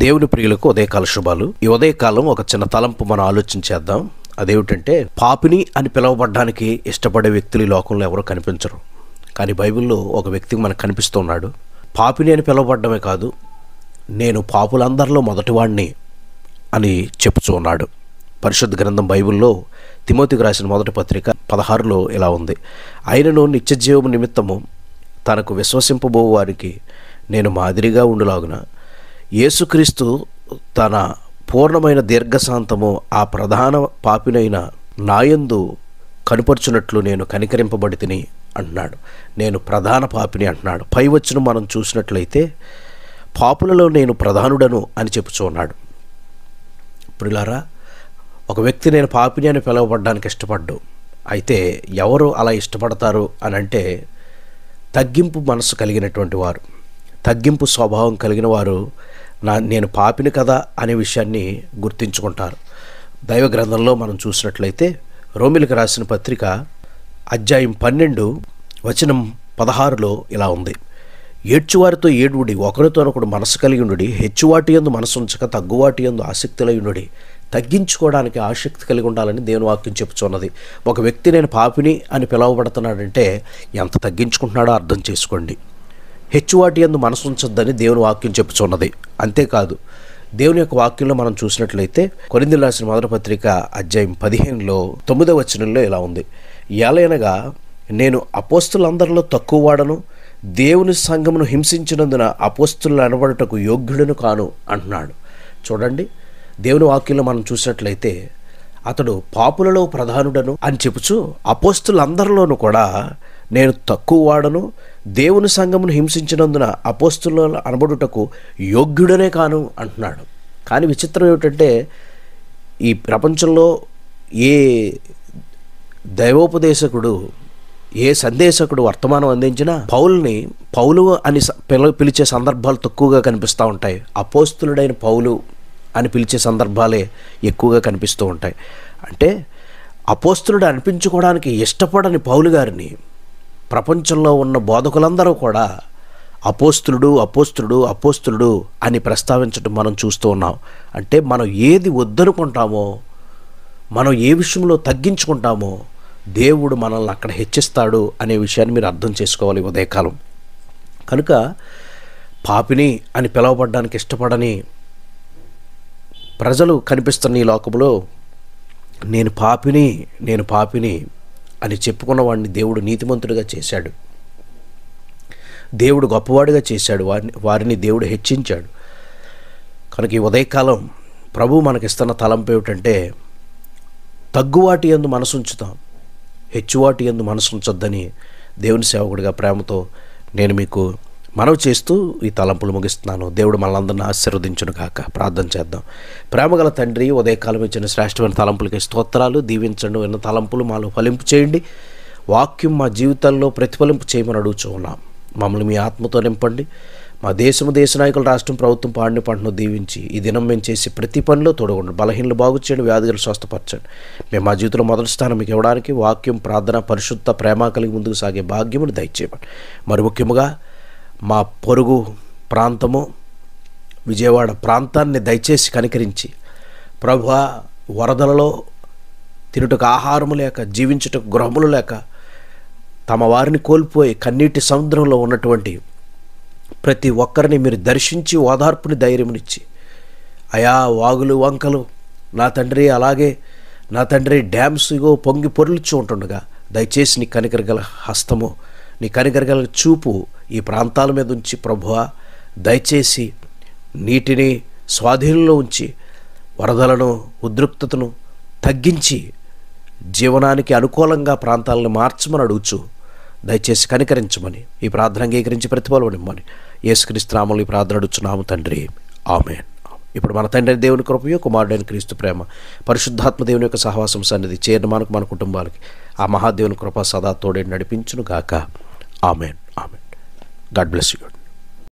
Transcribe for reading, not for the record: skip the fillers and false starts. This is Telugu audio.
దేవుని ప్రియులకు ఉదయకాల శుభాలు. ఈ ఉదయకాలం ఒక చిన్న తలంపు మనం ఆలోచించేద్దాం. అదేమిటంటే, పాపిని అని పిలువబడ్డానికి ఇష్టపడే వ్యక్తులు ఈ లోకంలో ఎవరో కనిపించరు. కానీ బైబిల్లో ఒక వ్యక్తికి మనకు కనిపిస్తున్నాడు. పాపిని అని పిలువబడ్డమే కాదు, నేను పాపులందరిలో మొదటివాడిని అని చెప్పుచూ ఉన్నాడు. పరిశుద్ధ గ్రంథం బైబిల్లో తిమోతికి రాసిన మొదటి పత్రిక 16లో ఇలా ఉంది: ఆయనను నిత్యజీవము నిమిత్తము తనకు విశ్వసింపబో వారికి నేను మాదిరిగా ఉండులాగున యేసుక్రీస్తు తన పూర్ణమైన దీర్ఘశాంతము ఆ ప్రధాన పాపినైన నాయందు కనుపరుచున్నట్లు నేను కనికరింపబడి తిని అంటున్నాడు. నేను ప్రధాన పాపిని అంటున్నాడు. పై వచనం మనం చూసినట్లయితే పాపులలో నేను ప్రధానుడను అని చెప్పుచున్నాడు. ప్రియులారా, ఒక వ్యక్తి నేను పాపిని అని పిలువబడ్డానికి ఇష్టపడ్డు. అయితే ఎవరు అలా ఇష్టపడతారు అని అంటే, తగ్గింపు మనసు కలిగినటువంటి వారు, తగ్గింపు స్వభావం కలిగిన వారు నేను పాపిని కదా అనే విషయాన్ని గుర్తించుకుంటారు. దైవ గ్రంథంలో మనం చూసినట్లయితే రోమిలకు రాసిన పత్రిక అధ్యాయం 12 వచనం 16లో ఇలా ఉంది: ఏడ్చువారితో ఏడుడి, ఒకరితోనొకడు మనసు కలిగి ఉండుడి, హెచ్చువాటి యందు మనసు ఉంచక తగ్గువాటి యందు ఆసక్తులై ఉండుడి. తగ్గించుకోవడానికి ఆసక్తి కలిగి ఉండాలని దేవుని వాక్యం చెప్పుచున్నది. ఒక వ్యక్తి నేను పాపిని అని పిలువబడుతున్నాడంటే ఎంత తగ్గించుకుంటున్నాడో అర్థం చేసుకోండి. హెచ్చువాటి యందు మనసు ఉంచొద్దని దేవుని వాక్యం చెప్పుచున్నది. అంతేకాదు, దేవుని యొక్క వాక్యంలో మనం చూసినట్లయితే కొరింథీయులకు రాసిన మొదటి పత్రిక అధ్యాయం 15లో 9వ వచనంలో ఇలా ఉంది: ఏలయనగా నేను అపోస్తులందరిలో తక్కువ వాడను, దేవుని సంఘమును హింసించినందున అపోస్తులు అనబడుటకు యోగ్యుడను కాను అంటున్నాడు. చూడండి, దేవుని వాక్యంలో మనం చూసినట్లయితే అతడు పాపులలో ప్రధానుడను అని చెప్పుచు అపోస్తులందరిలోనూ కూడా నేను తక్కువ వాడను, దేవుని సంఘమును హింసించినందున అపోస్తులు అనబడుటకు యోగ్యుడనే కాను అంటున్నాడు. కానీ విచిత్రం ఏమిటంటే, ఈ ప్రపంచంలో ఏ దైవోపదేశకుడు, ఏ సందేశకుడు వర్తమానం అందించినా పౌలు అని పిలిచే సందర్భాలు తక్కువగా కనిపిస్తూ ఉంటాయి. అపోస్తులుడైన పౌలు అని పిలిచే సందర్భాలే ఎక్కువగా కనిపిస్తూ ఉంటాయి. అంటే అపోస్తులుడు అనిపించుకోవడానికి ఇష్టపడని పౌలు గారిని ప్రపంచంలో ఉన్న బోధకులందరూ కూడా అపోస్తులుడు అపోస్తులుడు అపోస్తులుడు అని ప్రస్తావించడం మనం చూస్తూ ఉన్నాం. అంటే మనం ఏది వద్దనుకుంటామో, మనం ఏ విషయంలో తగ్గించుకుంటామో దేవుడు మనల్ని అక్కడ హెచ్చిస్తాడు అనే విషయాన్ని మీరు అర్థం చేసుకోవాలి ఉదయకాలం. కనుక పాపిని అని పిలువబడ్డానికి ఇష్టపడని ప్రజలు కనిపిస్తున్న ఈ లోకంలో నేను పాపిని అని చెప్పుకున్న వాడిని దేవుడు నీతిమంతుడిగా చేశాడు. దేవుడు గొప్పవాడిగా చేశాడు. వారిని దేవుడు హెచ్చించాడు. కనుక ఈ ఉదయకాలం ప్రభు మనకిస్తున్న తలంపు ఏమిటంటే, తగ్గువాటి యందు మనసు ఉంచుతాం, హెచ్చువాటి యందు మనసు ఉంచొద్దని దేవుని సేవకుడిగా ప్రేమతో నేను మీకు మనవి చేస్తూ ఈ తలంపులు ముగిస్తున్నాను. దేవుడు మనలందరినీ ఆశీర్వదించును గాక. ప్రార్థన చేద్దాం. ప్రేమగల తండ్రి, ఉదయకాలం ఇచ్చిన శ్రేష్టమైన తలంపులకి స్తోత్రాలు. దీవించండి. విన్న తలంపులు మాలో ఫలింపు చేయండి. వాక్యం మా జీవితాల్లో ప్రతిఫలింపు చేయమని అడుగుచూ ఉన్నాం. మమ్మల్ని మీ ఆత్మతో నింపండి. మా దేశ నాయకులు, రాష్ట్రం, ప్రభుత్వం పాడిన పంటను దీవించి ఈ దినం మేము చేసి ప్రతి పనిలో తోడుకోండి. బలహీనలు బాగు చేయండి, వ్యాధులు స్వస్థపరచండి. మేము మా జీవితంలో మొదటి స్థానం మీకు ఇవ్వడానికి వాక్యం, ప్రార్థన, పరిశుద్ధ, ప్రేమ కలిగి ముందుకు సాగే భాగ్యమును దయచేయమని, మరి ముఖ్యముగా మా పొరుగు ప్రాంతము విజయవాడ ప్రాంతాన్ని దయచేసి కనికరించి, ప్రభువా, వరదలలో తినుటకు ఆహారము లేక, జీవించుటకు గృహములు లేక, తమ వారిని కోల్పోయి కన్నీటి సముద్రంలో ఉన్నటువంటి ప్రతి ఒక్కరిని మీరు దర్శించి ఓదార్పుని, ధైర్యమునిచ్చి, అయా వాగులు వంకలు నా తండ్రి, అలాగే నా తండ్రి డ్యామ్స్ ఇగో పొంగి పొర్లుచూ ఉంటుండగా దయచేసి నీ కనికరగల హస్తము, నీ కనికరగల చూపు ఈ ప్రాంతాల మీద ఉంచి ప్రభువా, దయచేసి నీటిని స్వాధీనంలో ఉంచి వరదలను, ఉద్రిక్తతను తగ్గించి జీవనానికి అనుకూలంగా ప్రాంతాలను మార్చమని అడుగుచు దయచేసి కనికరించమని, ఈ ప్రార్థన అంగీకరించి ప్రతిఫలం ఇమ్మని యేసుక్రీస్తు నామములో ఈ ప్రార్థన అడుగుచున్నాము తండ్రి. ఆమేన్. ఇప్పుడు మన తండ్రి దేవుని కృపయు, కుమారుడైన క్రీస్తు ప్రేమ, పరిశుద్ధాత్మ దేవుని యొక్క సహవాసం సన్నిధి చేరిన మనకు, మన కుటుంబాలకి ఆ మహాదేవుని కృప సదా తోడే నడిపించును గాక. ఆమేన్. ఆమేన్. God bless you.